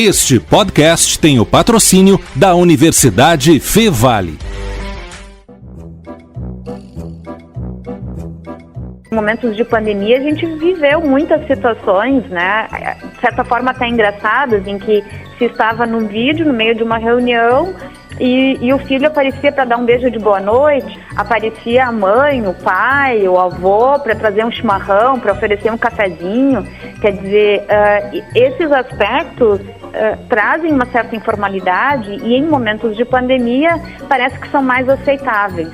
Este podcast tem o patrocínio da Universidade Fevale. Em momentos de pandemia, a gente viveu muitas situações, né, de certa forma até engraçadas, em que se estava no vídeo, no meio de uma reunião, e o filho aparecia para dar um beijo de boa noite, aparecia a mãe, o pai, o avô para trazer um chimarrão, para oferecer um cafezinho. Quer dizer, esses aspectos trazem uma certa informalidade e em momentos de pandemia parece que são mais aceitáveis.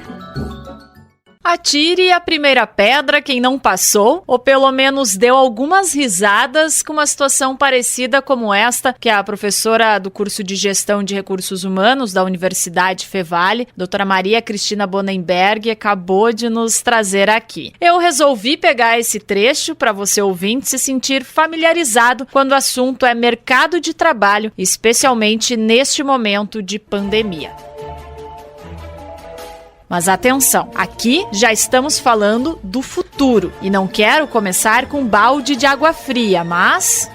Atire a primeira pedra quem não passou, ou pelo menos deu algumas risadas com uma situação parecida como esta que a professora do curso de Gestão de Recursos Humanos da Universidade Fevale, doutora Maria Cristina Bonenberg, acabou de nos trazer aqui. Eu resolvi pegar esse trecho para você ouvinte se sentir familiarizado quando o assunto é mercado de trabalho, especialmente neste momento de pandemia. Mas atenção, aqui já estamos falando do futuro e não quero começar com um balde de água fria, mas...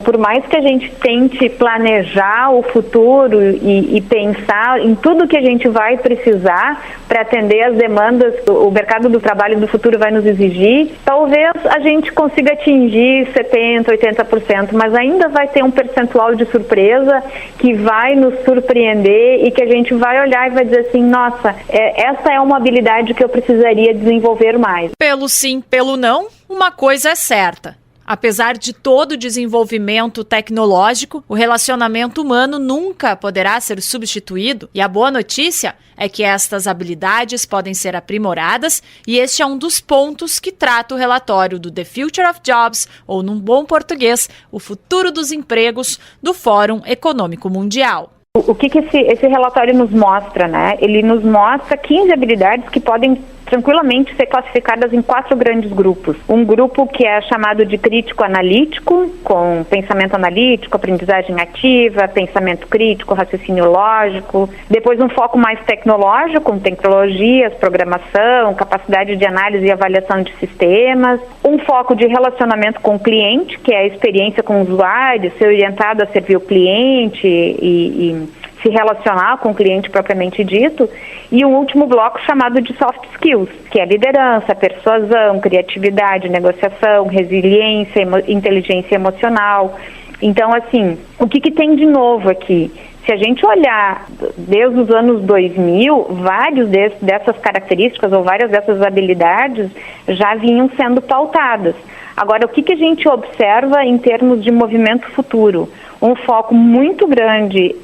Por mais que a gente tente planejar o futuro e pensar em tudo que a gente vai precisar para atender as demandas que o mercado do trabalho do futuro vai nos exigir, talvez a gente consiga atingir 70%, 80%, mas ainda vai ter um percentual de surpresa que vai nos surpreender e que a gente vai olhar e vai dizer assim, nossa, essa é uma habilidade que eu precisaria desenvolver mais. Pelo sim, pelo não, uma coisa é certa. Apesar de todo o desenvolvimento tecnológico, o relacionamento humano nunca poderá ser substituído e a boa notícia é que estas habilidades podem ser aprimoradas e este é um dos pontos que trata o relatório do The Future of Jobs, ou num bom português, o futuro dos empregos, do Fórum Econômico Mundial. O que esse relatório nos mostra, né? Ele nos mostra 15 habilidades que podem tranquilamente ser classificadas em 4 grandes grupos. Um grupo que é chamado de crítico-analítico, com pensamento analítico, aprendizagem ativa, pensamento crítico, raciocínio lógico. Depois um foco mais tecnológico, com tecnologias, programação, capacidade de análise e avaliação de sistemas. Um foco de relacionamento com o cliente, que é a experiência com o usuário, ser orientado a servir o cliente e se relacionar com o cliente propriamente dito, e um último bloco chamado de soft skills, que é liderança, persuasão, criatividade, negociação, resiliência, inteligência emocional. Então, assim, o que tem de novo aqui? Se a gente olhar desde os anos 2000, vários dessas características ou várias dessas habilidades já vinham sendo pautadas. Agora, o que a gente observa em termos de movimento futuro? Um foco muito grande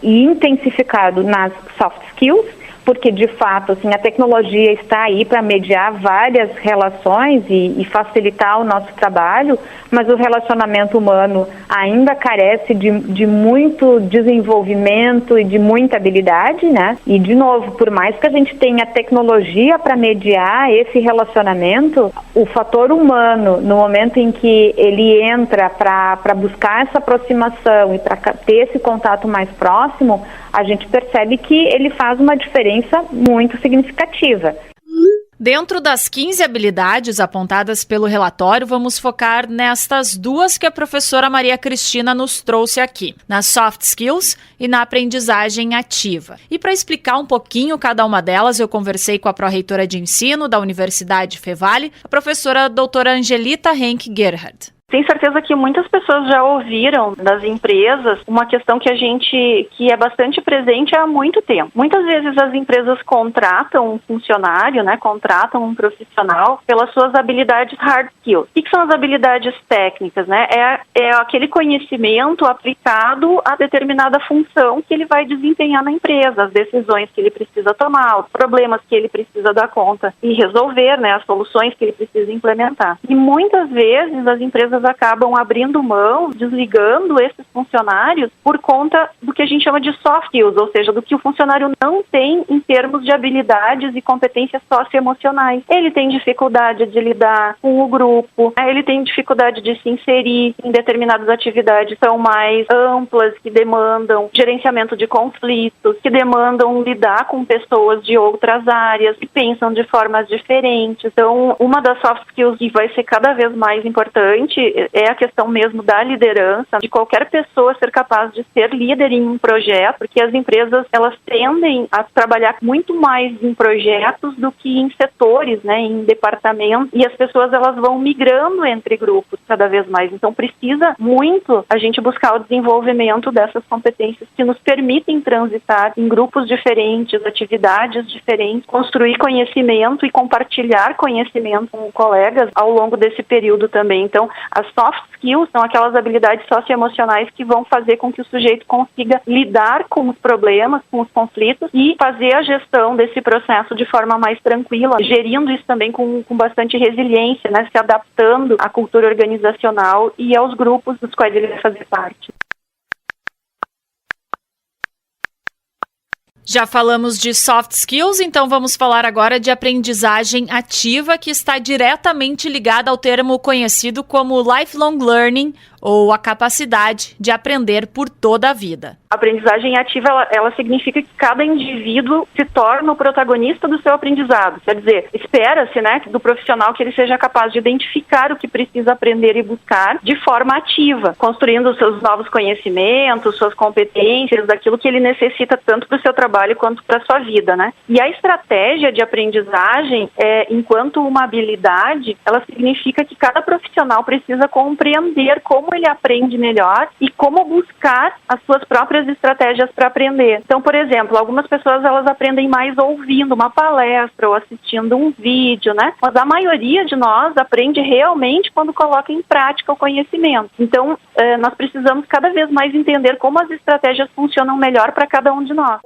e intensificado nas soft skills, porque de fato assim, a tecnologia está aí para mediar várias relações e facilitar o nosso trabalho, mas o relacionamento humano ainda carece de muito desenvolvimento e de muita habilidade, né? E de novo, por mais que a gente tenha tecnologia para mediar esse relacionamento, o fator humano, no momento em que ele entra para buscar essa aproximação e para ter esse contato mais próximo, a gente percebe que ele faz uma diferença muito significativa. Dentro das 15 habilidades apontadas pelo relatório, vamos focar nestas 2 que a professora Maria Cristina nos trouxe aqui, nas soft skills e na aprendizagem ativa. E para explicar um pouquinho cada uma delas, eu conversei com a pró-reitora de ensino da Universidade Fevale, a professora doutora Angelita Henke-Gerhard. Tenho certeza que muitas pessoas já ouviram das empresas uma questão que é bastante presente há muito tempo. Muitas vezes as empresas contratam um funcionário, né, contratam um profissional pelas suas habilidades hard skills. O que são as habilidades técnicas, né? É aquele conhecimento aplicado a determinada função que ele vai desempenhar na empresa, as decisões que ele precisa tomar, os problemas que ele precisa dar conta e resolver, né, as soluções que ele precisa implementar. E muitas vezes as empresas acabam abrindo mão, desligando esses funcionários por conta do que a gente chama de soft skills, ou seja, do que o funcionário não tem em termos de habilidades e competências socioemocionais. Ele tem dificuldade de lidar com o grupo, ele tem dificuldade de se inserir em determinadas atividades que são mais amplas, que demandam gerenciamento de conflitos, que demandam lidar com pessoas de outras áreas, que pensam de formas diferentes. Então, uma das soft skills que vai ser cada vez mais importante é a questão mesmo da liderança, de qualquer pessoa ser capaz de ser líder em um projeto, porque as empresas, elas tendem a trabalhar muito mais em projetos do que em setores, né, em departamentos, e as pessoas, elas vão migrando entre grupos cada vez mais. Então, precisa muito a gente buscar o desenvolvimento dessas competências que nos permitem transitar em grupos diferentes, atividades diferentes, construir conhecimento e compartilhar conhecimento com colegas ao longo desse período também. Então, as soft skills são aquelas habilidades socioemocionais que vão fazer com que o sujeito consiga lidar com os problemas, com os conflitos e fazer a gestão desse processo de forma mais tranquila, gerindo isso também com bastante resiliência, né, se adaptando à cultura organizacional e aos grupos dos quais ele vai fazer parte. Já falamos de soft skills, então vamos falar agora de aprendizagem ativa, que está diretamente ligada ao termo conhecido como lifelong learning, ou a capacidade de aprender por toda a vida. A aprendizagem ativa, ela significa que cada indivíduo se torna o protagonista do seu aprendizado. Quer dizer, espera-se, né, do profissional que ele seja capaz de identificar o que precisa aprender e buscar de forma ativa, construindo os seus novos conhecimentos, suas competências, daquilo que ele necessita tanto para o seu trabalho quanto para a sua vida, né? E a estratégia de aprendizagem, enquanto uma habilidade, ela significa que cada profissional precisa compreender como ele aprende melhor e como buscar as suas próprias estratégias para aprender. Então, por exemplo, algumas pessoas, elas aprendem mais ouvindo uma palestra ou assistindo um vídeo, né? Mas a maioria de nós aprende realmente quando coloca em prática o conhecimento. Então, nós precisamos cada vez mais entender como as estratégias funcionam melhor para cada um de nós.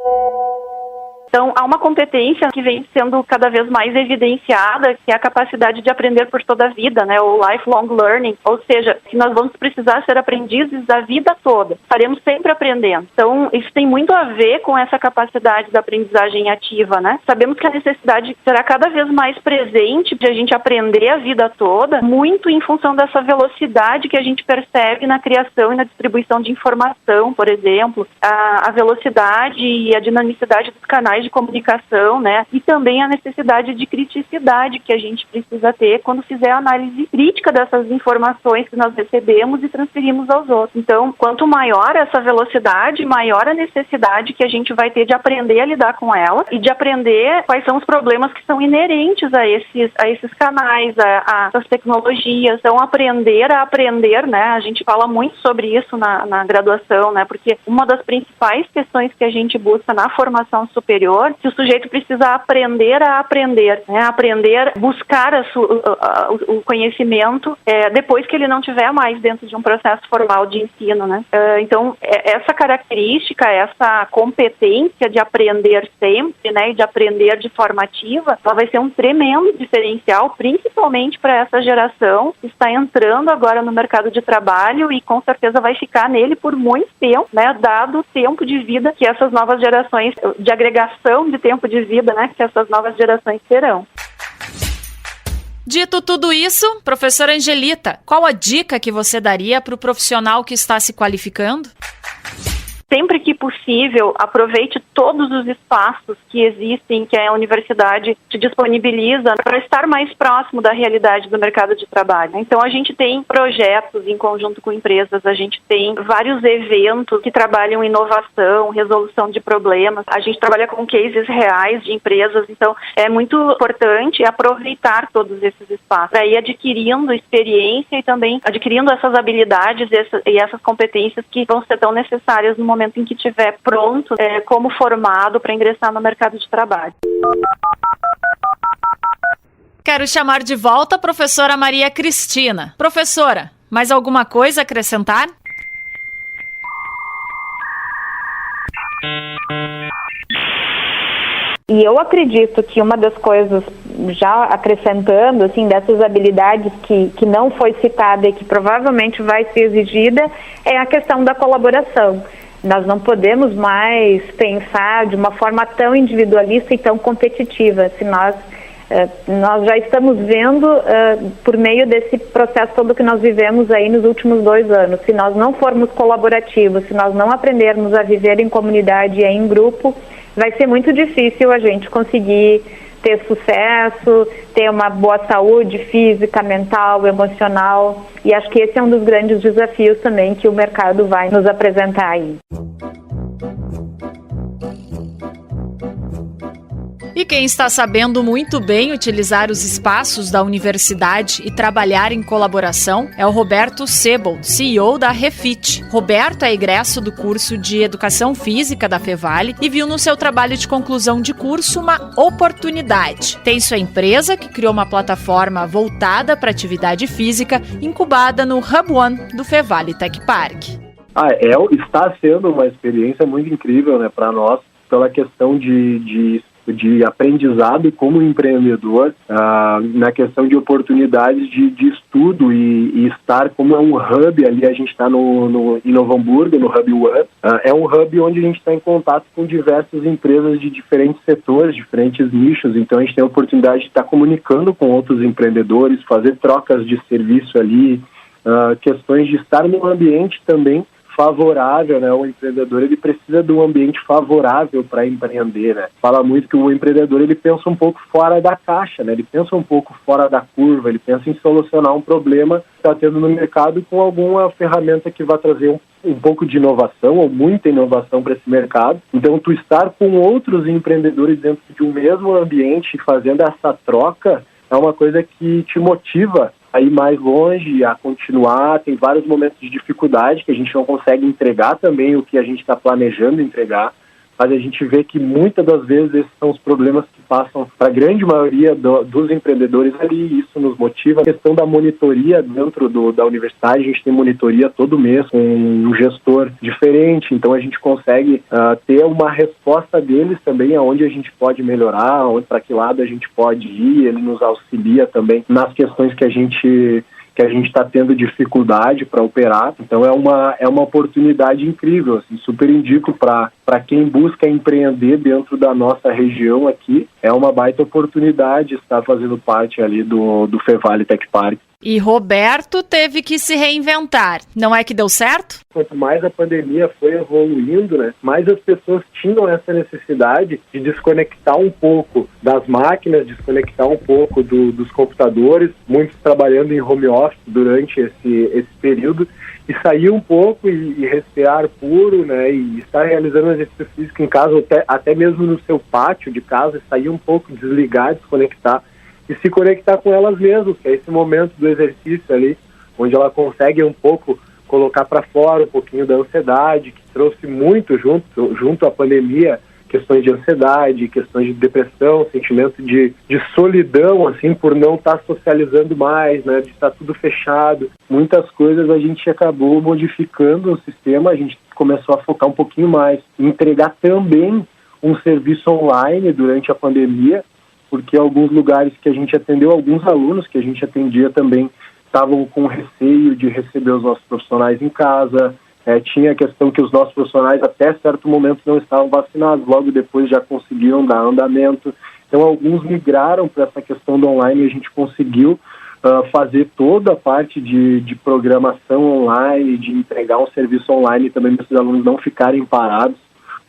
Então, há uma competência que vem sendo cada vez mais evidenciada, que é a capacidade de aprender por toda a vida, né? O lifelong learning, ou seja, que nós vamos precisar ser aprendizes a vida toda. Estaremos sempre aprendendo. Então, isso tem muito a ver com essa capacidade da aprendizagem ativa, né? Sabemos que a necessidade será cada vez mais presente de a gente aprender a vida toda, muito em função dessa velocidade que a gente percebe na criação e na distribuição de informação, por exemplo, a velocidade e a dinamicidade dos canais de comunicação, né? E também a necessidade de criticidade que a gente precisa ter quando fizer a análise crítica dessas informações que nós recebemos e transferimos aos outros. Então, quanto maior essa velocidade, maior a necessidade que a gente vai ter de aprender a lidar com ela e de aprender quais são os problemas que são inerentes a esses canais, a essas tecnologias. Então, aprender a aprender, né? A gente fala muito sobre isso na graduação, né? Porque uma das principais questões que a gente busca na formação superior, que o sujeito precisa aprender a aprender, né? Aprender, buscar o conhecimento depois que ele não tiver mais dentro de um processo formal de ensino, né? Então, essa característica, essa competência de aprender sempre, né, e de aprender de forma ativa, ela vai ser um tremendo diferencial, principalmente para essa geração que está entrando agora no mercado de trabalho e com certeza vai ficar nele por muito tempo, né, dado o tempo de vida que essas novas gerações, de agregação de tempo de vida, né, que essas novas gerações terão. Dito tudo isso, professora Angelita, qual a dica que você daria para o profissional que está se qualificando? Sempre que possível, aproveite todos os espaços que existem, que a universidade te disponibiliza para estar mais próximo da realidade do mercado de trabalho. Então, a gente tem projetos em conjunto com empresas, a gente tem vários eventos que trabalham inovação, resolução de problemas, a gente trabalha com cases reais de empresas, então é muito importante aproveitar todos esses espaços para ir adquirindo experiência e também adquirindo essas habilidades e essas competências que vão ser tão necessárias no momento em que estiver pronto, como formado para ingressar no mercado de trabalho. Quero chamar de volta a professora Maria Cristina. Professora, mais alguma coisa a acrescentar? E eu acredito que uma das coisas, já acrescentando, assim, dessas habilidades que não foi citada e que provavelmente vai ser exigida, é a questão da colaboração. Nós não podemos mais pensar de uma forma tão individualista e tão competitiva. Se nós já estamos vendo, por meio desse processo todo que nós vivemos aí nos últimos 2 anos, se nós não formos colaborativos, se nós não aprendermos a viver em comunidade e em grupo, vai ser muito difícil a gente conseguir ter sucesso, ter uma boa saúde física, mental, emocional. E acho que esse é um dos grandes desafios também que o mercado vai nos apresentar aí. E quem está sabendo muito bem utilizar os espaços da universidade e trabalhar em colaboração é o Roberto Sebold, CEO da Refit. Roberto é egresso do curso de Educação Física da Fevale e viu no seu trabalho de conclusão de curso uma oportunidade. Tem sua empresa, que criou uma plataforma voltada para atividade física, incubada no Hub One do Fevale Tech Park. Está sendo uma experiência muito incrível, né, para nós, pela questão de aprendizado como empreendedor, na questão de oportunidades de estudo e estar como um hub ali. A gente está em Novo Hamburgo, no Hub One. É um hub onde a gente está em contato com diversas empresas de diferentes setores, diferentes nichos. Então a gente tem a oportunidade de estar comunicando com outros empreendedores, fazer trocas de serviço ali, questões de estar num ambiente também favorável, né? O empreendedor, ele precisa de um ambiente favorável para empreender, né? Fala muito que o empreendedor, ele pensa um pouco fora da caixa, né? Ele pensa um pouco fora da curva, ele pensa em solucionar um problema que está tendo no mercado com alguma ferramenta que vai trazer um pouco de inovação ou muita inovação para esse mercado. Então, tu estar com outros empreendedores dentro de um mesmo ambiente, fazendo essa troca, é uma coisa que te motiva a ir mais longe, a continuar. Tem vários momentos de dificuldade que a gente não consegue entregar também o que a gente está planejando entregar, mas a gente vê que muitas das vezes esses são os problemas que passam para a grande maioria dos empreendedores ali, e isso nos motiva. A questão da monitoria dentro da universidade, a gente tem monitoria todo mês com um gestor diferente, então a gente consegue ter uma resposta deles também, aonde a gente pode melhorar, para que lado a gente pode ir. Ele nos auxilia também nas questões que a gente está tendo dificuldade para operar. Então é uma oportunidade incrível, assim, super indico para quem busca empreender dentro da nossa região aqui. É uma baita oportunidade estar fazendo parte ali do Fevale Tech Park. E Roberto teve que se reinventar. Não é que deu certo? Quanto mais a pandemia foi evoluindo, né, mais as pessoas tinham essa necessidade de desconectar um pouco das máquinas, desconectar um pouco dos computadores, muitos trabalhando em home office durante esse período, e sair um pouco e respirar puro, né, e estar realizando exercício físico em casa, até mesmo no seu pátio de casa, sair um pouco, desligar, desconectar, e se conectar com elas mesmas, que é esse momento do exercício ali, onde ela consegue um pouco colocar para fora um pouquinho da ansiedade, que trouxe muito junto à pandemia, questões de ansiedade, questões de depressão, sentimento de solidão, assim, por não estar socializando mais, né, de estar tudo fechado. Muitas coisas a gente acabou modificando o sistema, a gente começou a focar um pouquinho mais, entregar também um serviço online durante a pandemia, porque alguns lugares que a gente atendeu, alguns alunos que a gente atendia também estavam com receio de receber os nossos profissionais em casa. Tinha a questão que os nossos profissionais até certo momento não estavam vacinados, logo depois já conseguiram dar andamento. Então alguns migraram para essa questão do online, e a gente conseguiu fazer toda a parte de programação online, de entregar um serviço online também para esses alunos não ficarem parados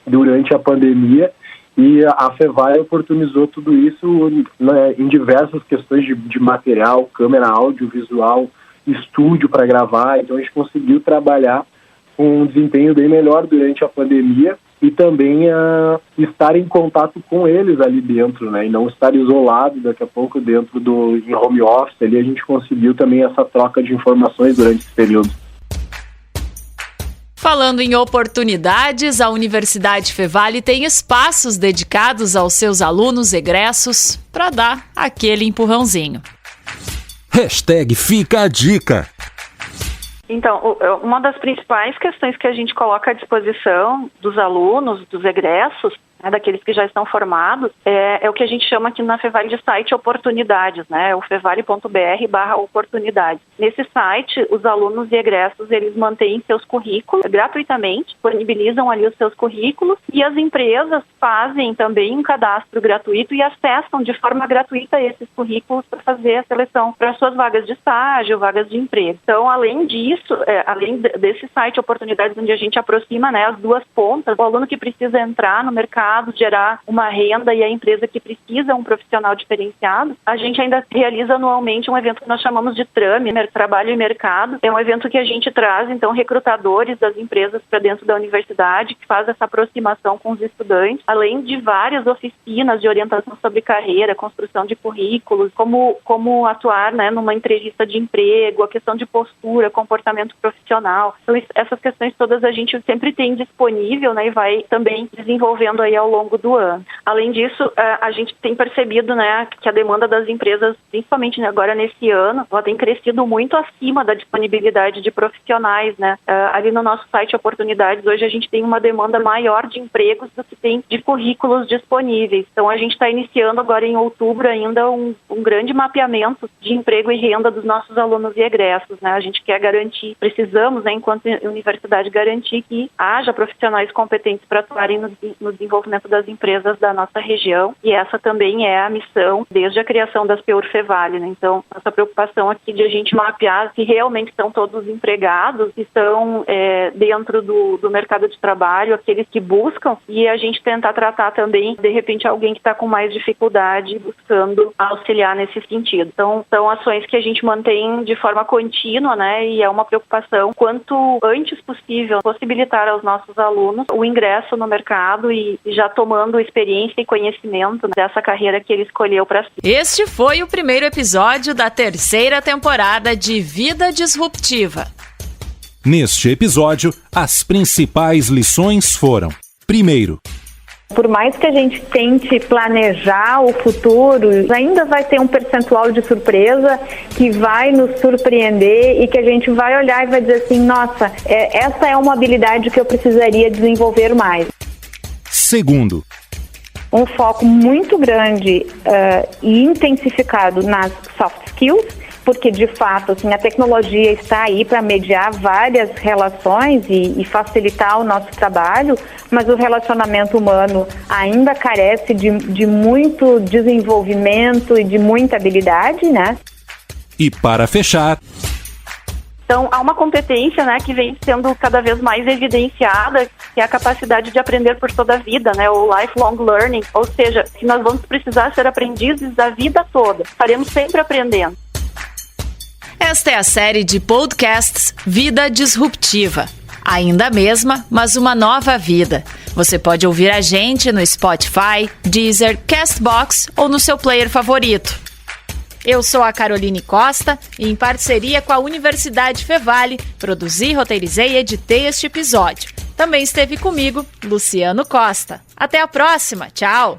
durante a pandemia. E a Fevale oportunizou tudo isso, né, em diversas questões de material, câmera, áudio, visual, estúdio para gravar. Então a gente conseguiu trabalhar com um desempenho bem melhor durante a pandemia e também estar em contato com eles ali dentro, né, e não estar isolado daqui a pouco dentro em home office. Ali a gente conseguiu também essa troca de informações durante esse período. Falando em oportunidades, a Universidade Fevale tem espaços dedicados aos seus alunos egressos para dar aquele empurrãozinho. #Fica a dica. Então, uma das principais questões que a gente coloca à disposição dos alunos, dos egressos, né, daqueles que já estão formados, é o que a gente chama aqui na Fevale de site oportunidades, né, o fevale.br/oportunidades. Nesse site, os alunos e egressos, eles mantêm seus currículos gratuitamente, disponibilizam ali os seus currículos, e as empresas fazem também um cadastro gratuito e acessam de forma gratuita esses currículos para fazer a seleção para suas vagas de estágio, vagas de emprego. Então, além disso, além desse site oportunidades, onde a gente aproxima, né, as duas pontas, o aluno que precisa entrar no mercado mercado, gerar uma renda e a empresa que precisa um profissional diferenciado, a gente ainda realiza anualmente um evento que nós chamamos de TRAME, Trabalho e Mercado. É um evento que a gente traz, então, recrutadores das empresas para dentro da universidade, que faz essa aproximação com os estudantes, além de várias oficinas de orientação sobre carreira, construção de currículos, como atuar, né, numa entrevista de emprego, a questão de postura, comportamento profissional. Então, essas questões todas a gente sempre tem disponível, né, e vai também desenvolvendo aí ao longo do ano. Além disso, a gente tem percebido, né, que a demanda das empresas, principalmente agora nesse ano, ela tem crescido muito acima da disponibilidade de profissionais, né. Ali no nosso site Oportunidades, hoje a gente tem uma demanda maior de empregos do que tem de currículos disponíveis. Então, a gente está iniciando agora em outubro ainda um grande mapeamento de emprego e renda dos nossos alunos e egressos, né. A gente quer garantir, precisamos, né, enquanto universidade, garantir que haja profissionais competentes para atuarem no desenvolvimento das empresas da nossa região, e essa também é a missão desde a criação das PUR-FEVALE, né? Então, nossa preocupação aqui de a gente mapear se realmente estão todos empregados, se estão dentro do mercado de trabalho, aqueles que buscam, e a gente tentar tratar também, de repente, alguém que está com mais dificuldade, buscando auxiliar nesse sentido. Então, são ações que a gente mantém de forma contínua, né? E é uma preocupação quanto antes possível possibilitar aos nossos alunos o ingresso no mercado e já tomando experiência e conhecimento dessa carreira que ele escolheu para si. Este foi o primeiro episódio da 3ª temporada de Vida Disruptiva. Neste episódio, as principais lições foram: primeiro, por mais que a gente tente planejar o futuro, ainda vai ter um percentual de surpresa que vai nos surpreender e que a gente vai olhar e vai dizer assim, nossa, essa é uma habilidade que eu precisaria desenvolver mais. segundo, Um foco muito grande e intensificado nas soft skills, porque de fato assim, a tecnologia está aí para mediar várias relações e facilitar o nosso trabalho, mas o relacionamento humano ainda carece de muito desenvolvimento e de muita habilidade, né? e para fechar, Então, há uma competência, né, que vem sendo cada vez mais evidenciada, que é a capacidade de aprender por toda a vida, né, o lifelong learning, ou seja, que nós vamos precisar ser aprendizes da vida toda, estaremos sempre aprendendo. Esta é a série de podcasts Vida Disruptiva. Ainda a mesma, mas uma nova vida. Você pode ouvir a gente no Spotify, Deezer, Castbox ou no seu player favorito. Eu sou a Caroline Costa e, em parceria com a Universidade FEVALE, produzi, roteirizei e editei este episódio. Também esteve comigo, Luciano Costa. Até a próxima. Tchau!